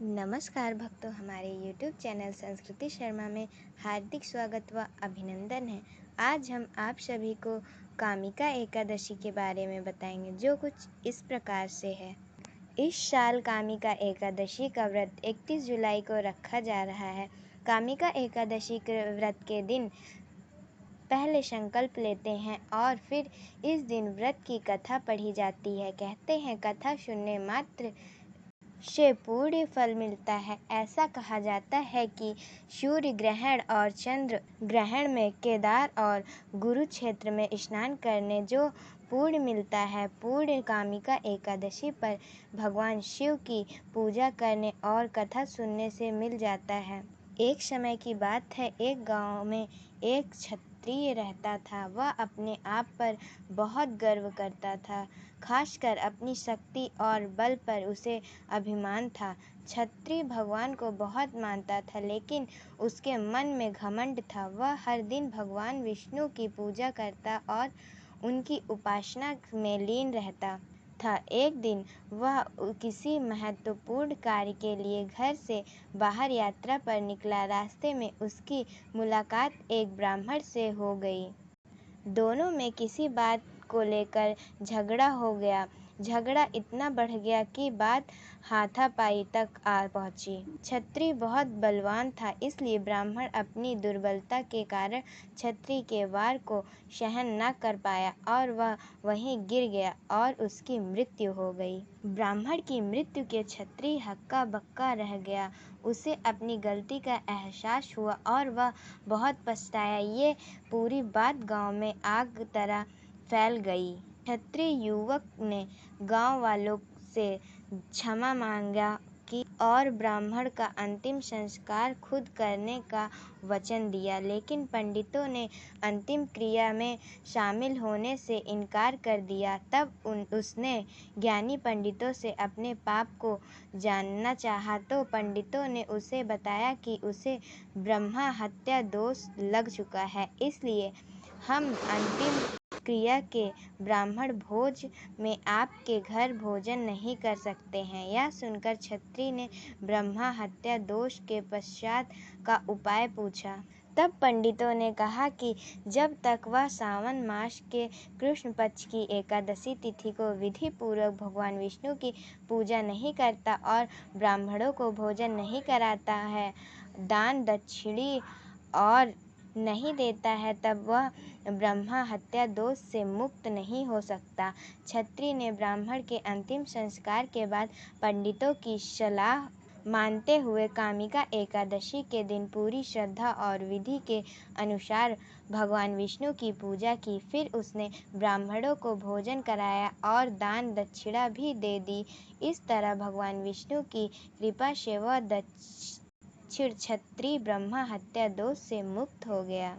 नमस्कार भक्तों, हमारे YouTube चैनल संस्कृति शर्मा में हार्दिक स्वागत व अभिनंदन है। आज हम आप सभी को कामिका एकादशी के बारे में बताएंगे, जो कुछ इस प्रकार से है। इस साल कामिका एकादशी का व्रत 31 जुलाई को रखा जा रहा है। कामिका एकादशी के व्रत के दिन पहले संकल्प लेते हैं और फिर इस दिन व्रत की कथा पढ़ी जाती है। कहते हैं, कथा सुनने मात्र से पूर्ण फल मिलता है। ऐसा कहा जाता है कि सूर्य ग्रहण और चंद्र ग्रहण में केदार और गुरु क्षेत्र में स्नान करने जो पुण्य मिलता है, पूर्ण कामिका एकादशी पर भगवान शिव की पूजा करने और कथा सुनने से मिल जाता है। एक समय की बात है, एक गांव में एक क्षत्रिय रहता था। वह अपने आप पर बहुत गर्व करता था, खासकर अपनी शक्ति और बल पर उसे अभिमान था। क्षत्रिय भगवान को बहुत मानता था, लेकिन उसके मन में घमंड था। वह हर दिन भगवान विष्णु की पूजा करता और उनकी उपासना में लीन रहता था। एक दिन वह किसी महत्वपूर्ण कार्य के लिए घर से बाहर यात्रा पर निकला। रास्ते में उसकी मुलाकात एक ब्राह्मण से हो गई। दोनों में किसी बात को लेकर झगड़ा हो गया। झगड़ा इतना बढ़ गया कि बात हाथापाई तक आ पहुंची। क्षत्रिय बहुत बलवान था, इसलिए ब्राह्मण अपनी दुर्बलता के कारण क्षत्रिय के वार को सहन न कर पाया और वह वहीं गिर गया और उसकी मृत्यु हो गई। ब्राह्मण की मृत्यु के क्षत्रिय हक्का बक्का रह गया। उसे अपनी गलती का एहसास हुआ और वह बहुत पछताया। ये पूरी बात गांव में आग तरह फैल गई। क्षत्रिय युवक ने गांव वालों से क्षमा मांगा और ब्राह्मण का अंतिम संस्कार खुद करने का वचन दिया, लेकिन पंडितों ने अंतिम क्रिया में शामिल होने से इनकार कर दिया। तब उसने ज्ञानी पंडितों से अपने पाप को जानना चाहा, तो पंडितों ने उसे बताया कि उसे ब्रह्मा हत्या दोष लग चुका है, इसलिए हम अंतिम क्रिया के ब्राह्मण भोज में आपके घर भोजन नहीं कर सकते हैं। यह सुनकर क्षत्रिय ने ब्रह्मा हत्या दोष के पश्चात का उपाय पूछा। तब पंडितों ने कहा कि जब तक वह सावन मास के कृष्ण पक्ष की एकादशी तिथि को विधि पूर्वक भगवान विष्णु की पूजा नहीं करता और ब्राह्मणों को भोजन नहीं कराता है, दान दक्षिणी और नहीं देता है, तब वह ब्रह्मा हत्या दोष से मुक्त नहीं हो सकता। क्षत्रिय ने ब्राह्मण के अंतिम संस्कार के बाद पंडितों की सलाह मानते हुए कामिका एकादशी के दिन पूरी श्रद्धा और विधि के अनुसार भगवान विष्णु की पूजा की। फिर उसने ब्राह्मणों को भोजन कराया और दान दक्षिणा भी दे दी। इस तरह भगवान विष्णु की कृपा से वह दक्षिण क्षत्रिय ब्रह्मा हत्या दोष से मुक्त हो गया।